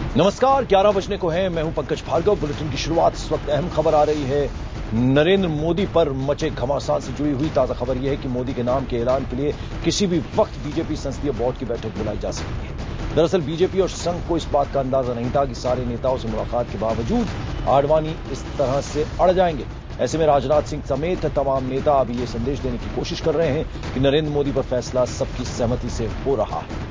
नमस्कार, 11 बजने को है। मैं हूं पंकज भार्गव। बुलेटिन की शुरुआत इस वक्त अहम खबर आ रही है। नरेंद्र मोदी पर मचे घमासान से जुड़ी हुई ताजा खबर यह है कि मोदी के नाम के ऐलान के लिए किसी भी वक्त बीजेपी संसदीय बोर्ड की बैठक बुलाई जा सकती है। दरअसल बीजेपी और संघ को इस बात का अंदाजा नहीं था कि सारे नेताओं से मुलाकात के बावजूद आडवाणी इस तरह से अड़ जाएंगे। ऐसे में राजनाथ सिंह समेत तमाम नेता अभी ये संदेश देने की कोशिश कर रहे हैं कि नरेंद्र मोदी पर फैसला सबकी सहमति से हो रहा है।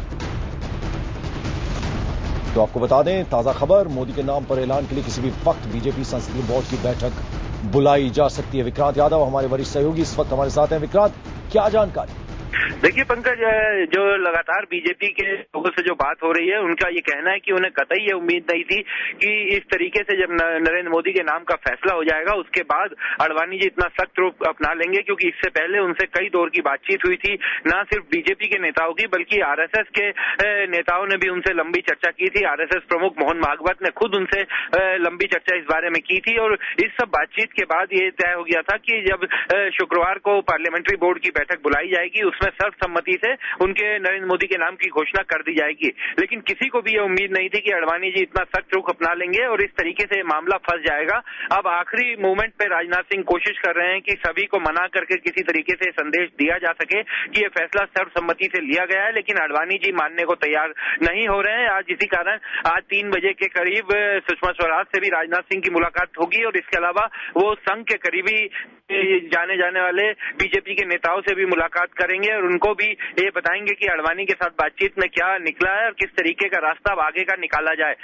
तो आपको बता दें, ताजा खबर, मोदी के नाम पर ऐलान के लिए किसी भी वक्त बीजेपी संसदीय बोर्ड की बैठक बुलाई जा सकती है। विक्रांत यादव हमारे वरिष्ठ सहयोगी इस वक्त हमारे साथ हैं। विक्रांत, क्या जानकारी? देखिए पंकज, जो लगातार बीजेपी के लोगों से जो बात हो रही है, उनका ये कहना है कि उन्हें कतई ये उम्मीद नहीं थी कि इस तरीके से जब नरेंद्र मोदी के नाम का फैसला हो जाएगा उसके बाद आडवाणी जी इतना सख्त रूप अपना लेंगे, क्योंकि इससे पहले उनसे कई दौर की बातचीत हुई थी, न सिर्फ बीजेपी के नेताओं की बल्कि आरएसएस के नेताओं ने भी उनसे लंबी चर्चा की थी। आरएसएस प्रमुख मोहन भागवत ने खुद उनसे लंबी चर्चा इस बारे में की थी और इस सब बातचीत के बाद ये तय हो गया था कि जब शुक्रवार को पार्लियामेंट्री बोर्ड की बैठक बुलाई जाएगी उसमें सर्वसम्मति से उनके नरेंद्र मोदी के नाम की घोषणा कर दी जाएगी। लेकिन किसी को भी ये उम्मीद नहीं थी कि आडवाणी जी इतना सख्त रुख अपना लेंगे और इस तरीके से मामला फंस जाएगा। अब आखिरी मोमेंट पे राजनाथ सिंह कोशिश कर रहे हैं कि सभी को मना करके किसी तरीके से संदेश दिया जा सके कि ये फैसला सर्वसम्मति से लिया गया है, लेकिन आडवाणी जी मानने को तैयार नहीं हो रहे हैं। आज इसी कारण आज 3 बजे के करीब सुषमा स्वराज से भी राजनाथ सिंह की मुलाकात होगी और इसके अलावा वो संघ के करीबी जाने जाने वाले बीजेपी के नेताओं से भी मुलाकात करेंगे और उनको भी ये बताएंगे कि आडवाणी के साथ बातचीत में क्या निकला है और किस तरीके का रास्ता अब आगे का निकाला जाए।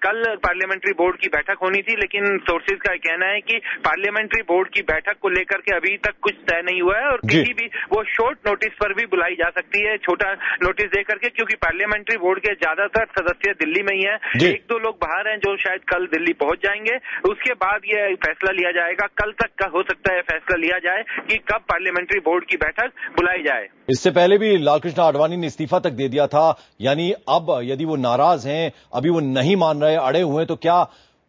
कल पार्लियामेंट्री बोर्ड की बैठक होनी थी, लेकिन सोर्सेज का कहना है कि पार्लियामेंट्री बोर्ड की बैठक को लेकर के अभी तक कुछ तय नहीं हुआ है और किसी भी वो शॉर्ट नोटिस पर भी बुलाई जा सकती है, छोटा नोटिस दे करके, क्योंकि पार्लियामेंट्री बोर्ड के ज्यादातर सदस्य दिल्ली में ही है। 1-2 लोग बाहर हैं जो शायद कल दिल्ली पहुंच जाएंगे। उसके बाद ये फैसला लिया जाएगा। कल तक का हो सकता है फैसला लिया जाए कि कब पार्लियामेंट्री बोर्ड की बैठक बुलाई जाए। इससे पहले भी लालकृष्ण आडवाणी ने इस्तीफा तक दे दिया था। यानी अब यदि वो नाराज हैं, अभी वो नहीं मान रहे, अड़े हुए, तो क्या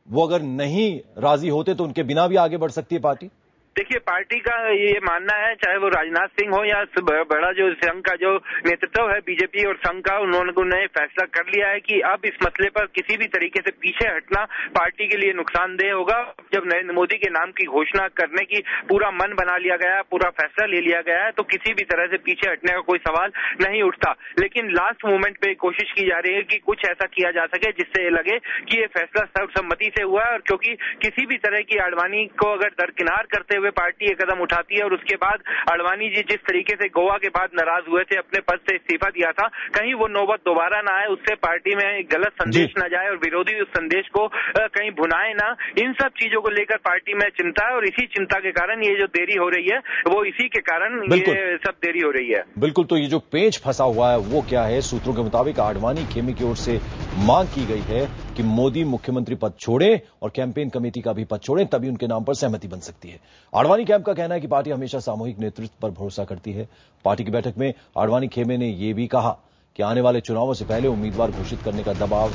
वो अगर नहीं राजी होते तो उनके बिना भी आगे बढ़ सकती है पार्टी? देखिए, पार्टी का ये मानना है, चाहे वो राजनाथ सिंह हो या बड़ा जो संघ का जो नेतृत्व है बीजेपी और संघ का, उन्होंने फैसला कर लिया है कि अब इस मसले पर किसी भी तरीके से पीछे हटना पार्टी के लिए नुकसानदेह होगा। जब नरेंद्र मोदी के नाम की घोषणा करने की पूरा मन बना लिया गया है, पूरा फैसला ले लिया गया है, तो किसी भी तरह से पीछे हटने का कोई सवाल नहीं उठता। लेकिन लास्ट मोमेंट पे कोशिश की जा रही है कि कुछ ऐसा किया जा सके जिससे ये लगे कि ये फैसला सर्वसम्मति से हुआ है। और क्योंकि किसी भी तरह की आडवाणी को अगर दरकिनार करते हुए पार्टी ये कदम उठाती है और उसके बाद आडवाणी जी जिस तरीके से गोवा के बाद नाराज हुए थे, अपने पद से इस्तीफा दिया था, कहीं वो नौबत दोबारा ना आए, उससे पार्टी में गलत संदेश ना जाए और विरोधी उस संदेश को कहीं भुनाए ना, इन सब चीजों को लेकर पार्टी में चिंता है और इसी चिंता के कारण ये जो देरी हो रही है वो इसी के कारण ये सब देरी हो रही है। बिल्कुल। तो ये जो पेंच फंसा हुआ है वो क्या है? सूत्रों के मुताबिक आडवाणी खेमे की ओर से मांग की गई है कि मोदी मुख्यमंत्री पद छोड़े और कैंपेन कमेटी का भी पद छोड़े, तभी उनके नाम पर सहमति बन सकती है। आडवाणी कैंप का कहना है कि पार्टी हमेशा सामूहिक नेतृत्व पर भरोसा करती है। पार्टी की बैठक में आडवाणी खेमे ने यह भी कहा कि आने वाले चुनावों से पहले उम्मीदवार घोषित करने का दबाव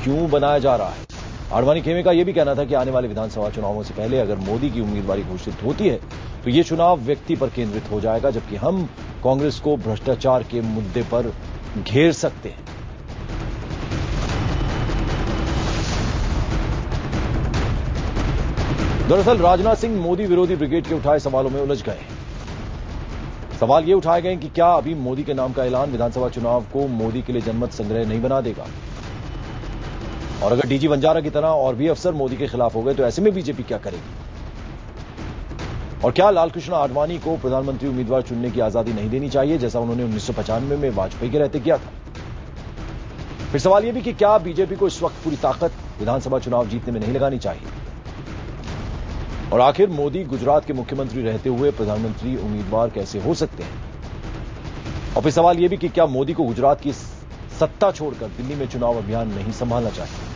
क्यों बनाया जा रहा है। आडवाणी खेमे का यह भी कहना था कि आने वाले विधानसभा चुनावों से पहले अगर मोदी की उम्मीदवारी घोषित होती है तो यह चुनाव व्यक्ति पर केंद्रित हो जाएगा, जबकि हम कांग्रेस को भ्रष्टाचार के मुद्दे पर घेर सकते हैं। दरअसल राजनाथ सिंह मोदी विरोधी ब्रिगेड के उठाए सवालों में उलझ गए। सवाल ये उठाए गए कि क्या अभी मोदी के नाम का ऐलान विधानसभा चुनाव को मोदी के लिए जनमत संग्रह नहीं बना देगा, और अगर डीजी बंजारा की तरह और भी अफसर मोदी के खिलाफ हो गए तो ऐसे में बीजेपी क्या करेगी, और क्या लालकृष्ण आडवाणी को प्रधानमंत्री उम्मीदवार चुनने की आजादी नहीं देनी चाहिए जैसा उन्होंने 1995 में वाजपेयी के रहते किया था। फिर सवाल यह भी कि क्या बीजेपी को इस वक्त पूरी ताकत विधानसभा चुनाव जीतने में नहीं लगानी चाहिए, और आखिर मोदी गुजरात के मुख्यमंत्री रहते हुए प्रधानमंत्री उम्मीदवार कैसे हो सकते हैं। और फिर सवाल यह भी कि क्या मोदी को गुजरात की सत्ता छोड़कर दिल्ली में चुनाव अभियान नहीं संभालना चाहिए।